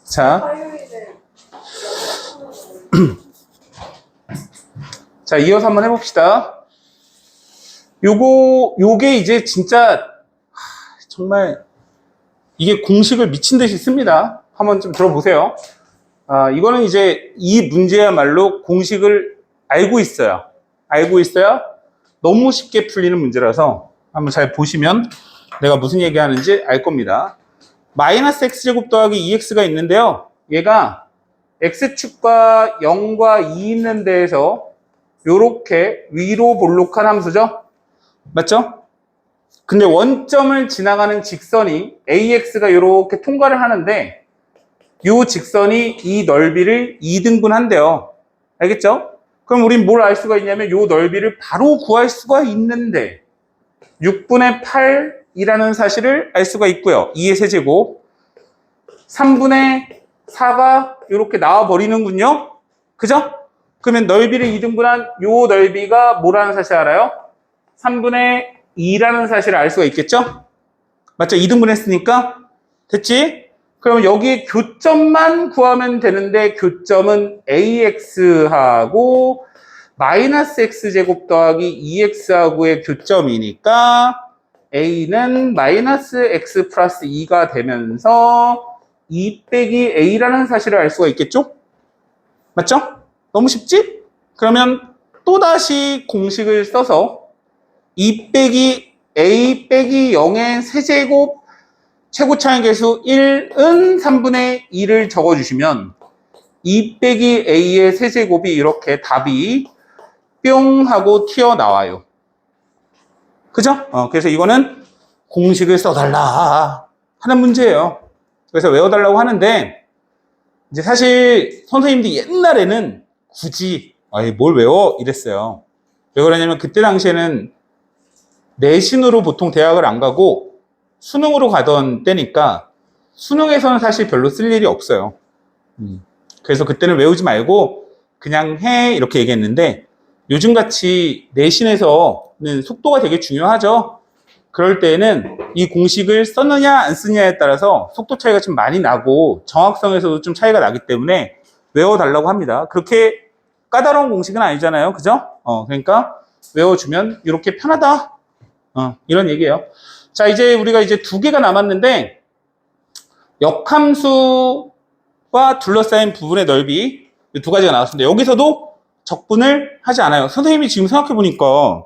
자, 자, 이어서 한번 해봅시다. 요게 이제 진짜, 정말, 이게 공식을 미친 듯이 씁니다. 한번 좀 들어보세요. 이거는 이제 이 문제야말로 공식을 알고 있어야 너무 쉽게 풀리는 문제라서 한번 잘 보시면 내가 무슨 얘기하는지 알 겁니다. 마이너스 x제곱 더하기 2x가 있는데요. 얘가 x축과 0과 2 있는 데에서 요렇게 위로 볼록한 함수죠? 맞죠? 근데 원점을 지나가는 직선이 AX가 이렇게 통과를 하는데 이 직선이 이 넓이를 2등분 한대요. 알겠죠? 그럼 우린 뭘 알 수가 있냐면 이 넓이를 바로 구할 수가 있는데 6분의 8이라는 사실을 알 수가 있고요. 2의 세제곱 3분의 4가 이렇게 나와버리는군요. 그죠? 그러면 넓이를 2등분한 이 넓이가 뭐라는 사실 알아요? 3분의 2라는 사실을 알 수가 있겠죠? 맞죠? 2등분 했으니까 됐지? 그럼 여기 교점만 구하면 되는데 교점은 AX하고 마이너스 X제곱 더하기 2X하고의 교점이니까 A는 마이너스 X 플러스 2가 되면서 2 빼기 A라는 사실을 알 수가 있겠죠? 맞죠? 너무 쉽지? 그러면 또다시 공식을 써서 2 빼기 A 빼기 0의 세제곱 최고차의 개수 1은 3분의 2를 적어주시면 2 빼기 A의 세제곱이 이렇게 답이 뿅 하고 튀어나와요. 그죠? 그래서 이거는 공식을 써달라 하는 문제예요. 그래서 외워달라고 하는데 이제 사실 선생님들이 옛날에는 굳이 뭘 외워? 이랬어요. 왜 그러냐면 그때 당시에는 내신으로 보통 대학을 안 가고 수능으로 가던 때니까 수능에서는 사실 별로 쓸 일이 없어요. 그래서 그때는 외우지 말고 그냥 해 이렇게 얘기했는데 요즘같이 내신에서는 속도가 되게 중요하죠. 그럴 때에는 이 공식을 썼느냐 안 쓰느냐에 따라서 속도 차이가 좀 많이 나고 정확성에서도 좀 차이가 나기 때문에 외워달라고 합니다. 그렇게 까다로운 공식은 아니잖아요. 그죠? 그러니까 외워주면 이렇게 편하다. 이런 얘기예요. 자, 이제 우리가 이제 2개가 남았는데 역함수와 둘러싸인 부분의 넓이 2가지가 나왔습니다. 여기서도 적분을 하지 않아요. 선생님이 지금 생각해보니까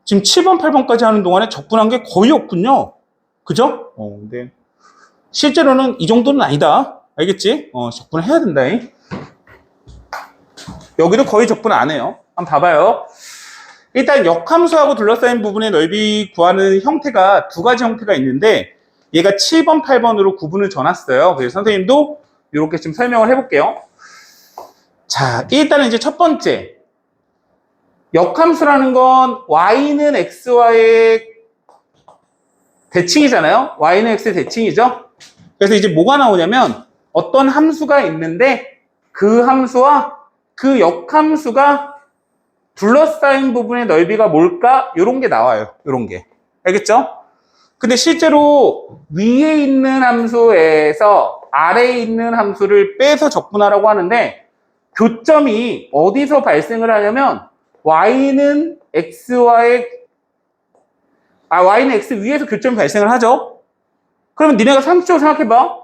지금 7번, 8번까지 하는 동안에 적분한 게 거의 없군요. 그죠? 근데 실제로는 이 정도는 아니다. 알겠지? 적분을 해야 된다. 여기도 거의 적분 안 해요. 한번 봐봐요. 일단 역함수하고 둘러싸인 부분의 넓이 구하는 형태가 2가지 형태가 있는데 얘가 7번, 8번으로 구분을 줘놨어요. 그래서 선생님도 이렇게 좀 설명을 해볼게요. 자, 일단은 이제 첫 번째 역함수라는 건 y는 xy의 대칭이잖아요. y는 x의 대칭이죠. 그래서 이제 뭐가 나오냐면 어떤 함수가 있는데 그 함수와 그 역함수가 둘러싸인 부분의 넓이가 뭘까? 이런 게 나와요. 이런 게. 알겠죠? 근데 실제로 위에 있는 함수에서 아래에 있는 함수를 빼서 적분하라고 하는데 교점이 어디서 발생을 하냐면 y는 x와의 y는 x 위에서 교점이 발생을 하죠. 그러면 니네가 상식적으로 생각해봐.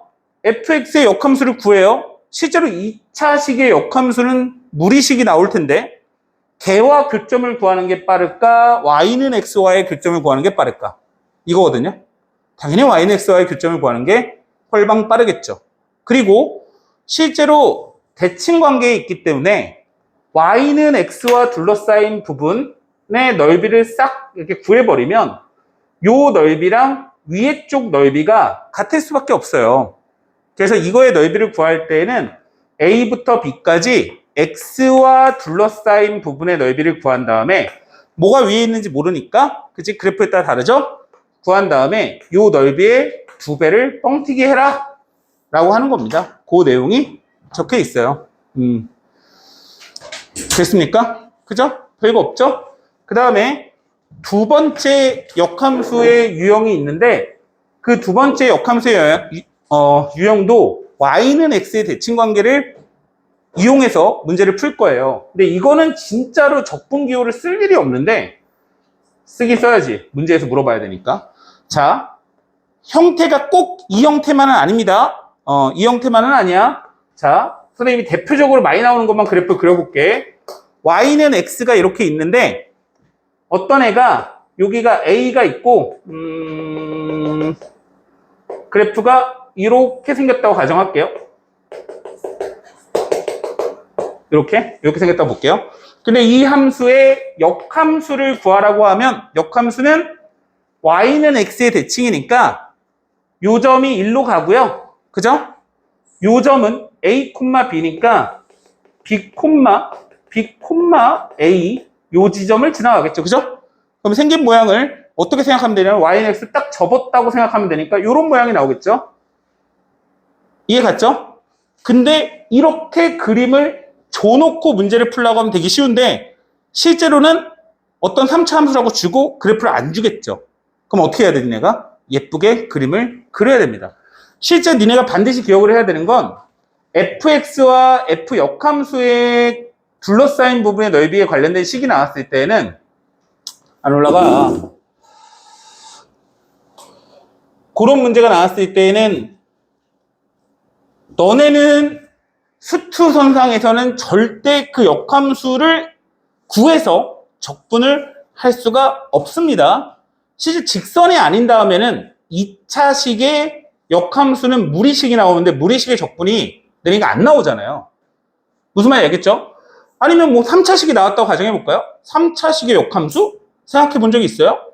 fx의 역함수를 구해요. 실제로 2차식의 역함수는 무리식이 나올 텐데 걔와 교점을 구하는 게 빠를까? y는 x와의 교점을 구하는 게 빠를까? 이거거든요. 당연히 y는 x와의 교점을 구하는 게 훨방 빠르겠죠. 그리고 실제로 대칭 관계에 있기 때문에 y는 x와 둘러싸인 부분의 넓이를 싹 이렇게 구해버리면 요 넓이랑 위에 쪽 넓이가 같을 수밖에 없어요. 그래서 이거의 넓이를 구할 때에는 a부터 b까지 x와 둘러싸인 부분의 넓이를 구한 다음에 뭐가 위에 있는지 모르니까 그치? 그래프에 따라 다르죠? 구한 다음에 이 넓이의 2배를 뻥튀기 해라 라고 하는 겁니다. 그 내용이 적혀 있어요. 됐습니까? 그죠? 별거 없죠? 그 다음에 2번째 역함수의 유형이 있는데 그 2번째 역함수의 유형도 y는 x의 대칭 관계를 이용해서 문제를 풀 거예요. 근데 이거는 진짜로 적분기호를 쓸 일이 없는데 쓰긴 써야지. 문제에서 물어봐야 되니까. 자, 형태가 꼭 이 형태만은 아닙니다. 이 형태만은 아니야. 자, 선생님이 대표적으로 많이 나오는 것만 그래프 그려볼게. y는 x가 이렇게 있는데 어떤 애가 여기가 a가 있고 그래프가 이렇게 생겼다고 가정할게요. 이렇게 생겼다고 볼게요. 근데 이 함수의 역함수를 구하라고 하면 역함수는 y는 x의 대칭이니까 요 점이 1로 가고요. 그죠? 요 점은 a, b니까 b, a 요 지점을 지나가겠죠. 그죠? 그럼 생긴 모양을 어떻게 생각하면 되냐면 y는 x 딱 접었다고 생각하면 되니까 요런 모양이 나오겠죠. 이해 갔죠? 근데 이렇게 그림을 줘놓고 문제를 풀려고 하면 되게 쉬운데 실제로는 어떤 3차 함수라고 주고 그래프를 안 주겠죠. 그럼 어떻게 해야 돼, 니네가? 예쁘게 그림을 그려야 됩니다. 실제 니네가 반드시 기억을 해야 되는 건 fx와 f 역함수의 둘러싸인 부분의 넓이에 관련된 식이 나왔을 때는 안 올라가. 그런 문제가 나왔을 때에는 너네는 수투선상에서는 절대 그 역함수를 구해서 적분을 할 수가 없습니다. 실제 직선이 아닌 다음에는 2차식의 역함수는 무리식이 나오는데 무리식의 적분이 내니까 안 나오잖아요. 무슨 말인지 알겠죠? 아니면 뭐 3차식이 나왔다고 가정해볼까요? 3차식의 역함수? 생각해 본 적이 있어요?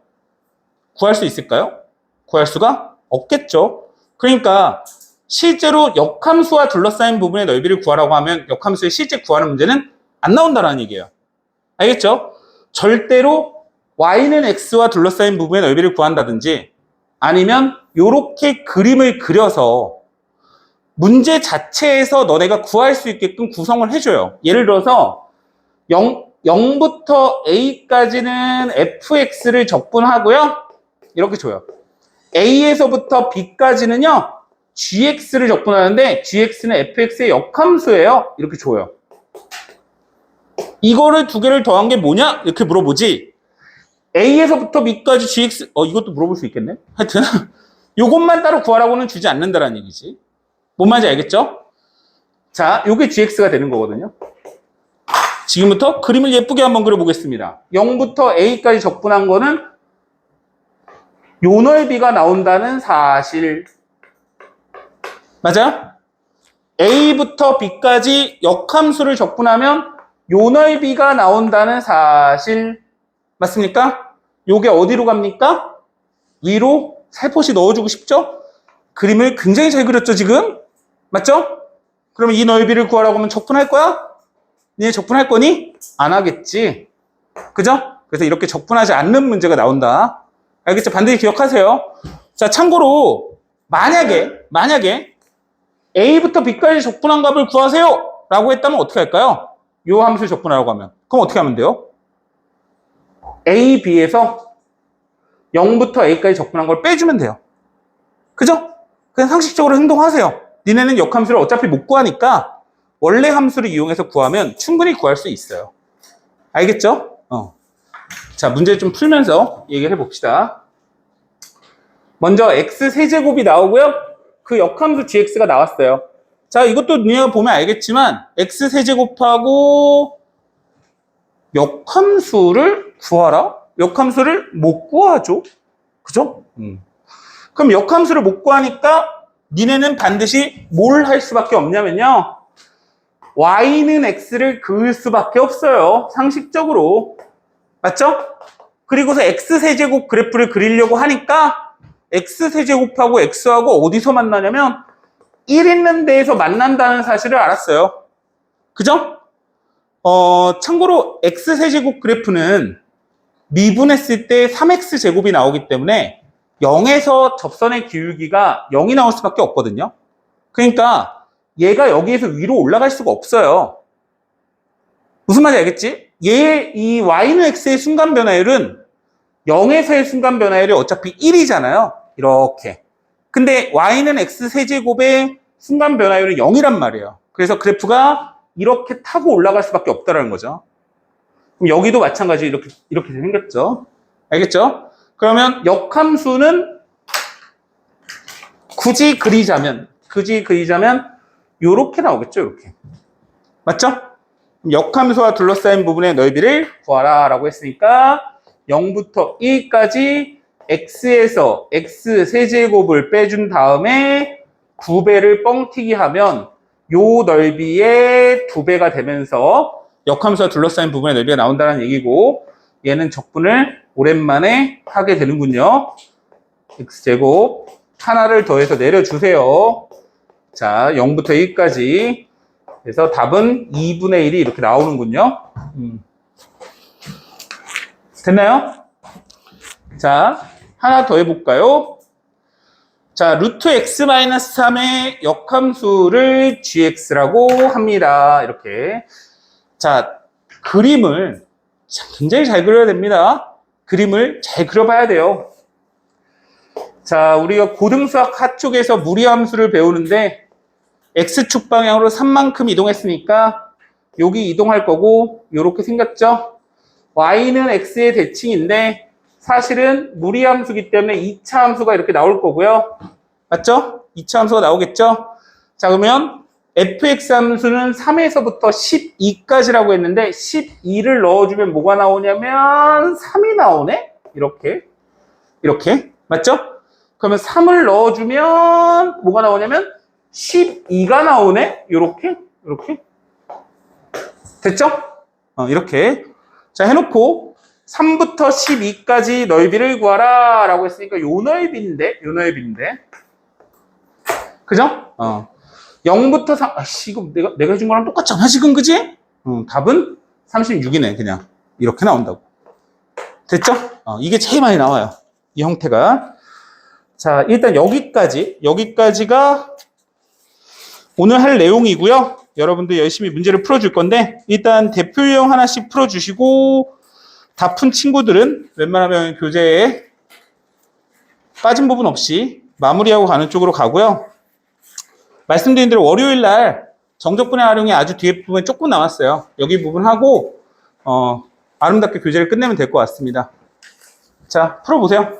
구할 수 있을까요? 구할 수가 없겠죠. 그러니까 실제로 역함수와 둘러싸인 부분의 넓이를 구하라고 하면 역함수의 실제 구하는 문제는 안 나온다는 얘기예요. 알겠죠? 절대로 y는 x와 둘러싸인 부분의 넓이를 구한다든지 아니면 이렇게 그림을 그려서 문제 자체에서 너네가 구할 수 있게끔 구성을 해줘요. 예를 들어서 0부터 a까지는 fx를 적분하고요. 이렇게 줘요. a에서부터 b까지는요. gx를 적분하는데 gx는 fx의 역함수예요. 이렇게 줘요. 이거를 두 개를 더한 게 뭐냐? 이렇게 물어보지. a에서부터 b까지 gx 이것도 물어볼 수 있겠네. 하여튼 요것만 따로 구하라고는 주지 않는다라는 얘기지. 뭔 말인지 알겠죠? 자, 요게 gx가 되는 거거든요. 지금부터 그림을 예쁘게 한번 그려보겠습니다. 0부터 a까지 적분한 거는 요 넓이가 나온다는 사실. 맞아요? a부터 b까지 역함수를 적분하면 요 넓이가 나온다는 사실. 맞습니까? 요게 어디로 갑니까? 위로 살포시 넣어주고 싶죠? 그림을 굉장히 잘 그렸죠, 지금? 맞죠? 그러면 이 넓이를 구하라고 하면 적분할 거야? 니네 적분할 거니? 안 하겠지. 그죠? 그래서 이렇게 적분하지 않는 문제가 나온다. 알겠죠? 반드시 기억하세요. 자, 참고로 만약에 a부터 b까지 적분한 값을 구하세요 라고 했다면 어떻게 할까요? 요 함수를 적분하라고 하면. 그럼 어떻게 하면 돼요? a, b에서 0부터 a까지 적분한 걸 빼주면 돼요. 그죠? 그냥 상식적으로 행동하세요. 니네는 역함수를 어차피 못 구하니까 원래 함수를 이용해서 구하면 충분히 구할 수 있어요. 알겠죠? 자, 문제 좀 풀면서 얘기를 해봅시다. 먼저 x세제곱이 나오고요. 그 역함수 gx가 나왔어요. 자, 이것도 니네가 보면 알겠지만 x세제곱하고 역함수를 구하라? 역함수를 못 구하죠. 그죠? 그럼 역함수를 못 구하니까 니네는 반드시 뭘 할 수밖에 없냐면요. y는 x를 그을 수밖에 없어요. 상식적으로. 맞죠? 그리고서 x세제곱 그래프를 그리려고 하니까 x세제곱하고 x하고 어디서 만나냐면 1 있는 데에서 만난다는 사실을 알았어요. 그죠? 참고로 x세제곱 그래프는 미분했을 때 3x제곱이 나오기 때문에 0에서 접선의 기울기가 0이 나올 수밖에 없거든요. 그러니까 얘가 여기에서 위로 올라갈 수가 없어요. 무슨 말인지 알겠지? 이 y는 x의 순간 변화율은 0에서의 순간 변화율이 어차피 1이잖아요. 이렇게. 근데 y는 x 세제곱에 순간 변화율은 0이란 말이에요. 그래서 그래프가 이렇게 타고 올라갈 수밖에 없다라는 거죠. 그럼 여기도 마찬가지 이렇게 생겼죠. 알겠죠? 그러면 역함수는 굳이 그리자면 요렇게 나오겠죠, 요렇게. 맞죠? 역함수와 둘러싸인 부분의 넓이를 구하라 라고 했으니까 0부터 1까지 x에서 x 세제곱을 빼준 다음에 9배를 뻥튀기 하면 요 넓이의 2배가 되면서 역함수와 둘러싸인 부분의 넓이가 나온다는 얘기고, 얘는 적분을 오랜만에 하게 되는군요. x제곱 하나를 더해서 내려주세요. 자, 0부터 1까지. 그래서 답은 2분의 1이 이렇게 나오는군요. 됐나요? 자, 하나 더 해볼까요? 자, 루트 x-3의 역함수를 gx라고 합니다. 이렇게. 자, 그림을 굉장히 잘 그려야 됩니다. 그림을 잘 그려봐야 돼요. 자, 우리가 고등수학 하쪽에서 무리함수를 배우는데 x축 방향으로 3만큼 이동했으니까 여기 이동할 거고 이렇게 생겼죠? y는 x의 대칭인데 사실은 무리함수기 때문에 2차 함수가 이렇게 나올 거고요. 맞죠? 2차 함수가 나오겠죠? 자, 그러면 fx 함수는 3에서부터 12까지라고 했는데 12를 넣어주면 뭐가 나오냐면 3이 나오네? 이렇게. 맞죠? 그러면 3을 넣어주면 뭐가 나오냐면 12가 나오네? 요렇게. 됐죠? 이렇게. 자, 해놓고 3부터 12까지 넓이를 구하라 라고 했으니까 요 넓이인데. 그죠? 0부터 3, 이거 내가 해준 거랑 똑같잖아, 지금, 그지? 답은 36이네, 그냥. 이렇게 나온다고. 됐죠? 이게 제일 많이 나와요. 이 형태가. 자, 일단 여기까지가 오늘 할 내용이고요. 여러분들 열심히 문제를 풀어줄 건데, 일단 대표 유형 하나씩 풀어주시고, 다 푼 친구들은 웬만하면 교재에 빠진 부분 없이 마무리하고 가는 쪽으로 가고요. 말씀드린 대로 월요일 날 정적분해 활용이 아주 뒤에 부분이 조금 남았어요. 여기 부분 하고 아름답게 교재를 끝내면 될 것 같습니다. 자, 풀어보세요.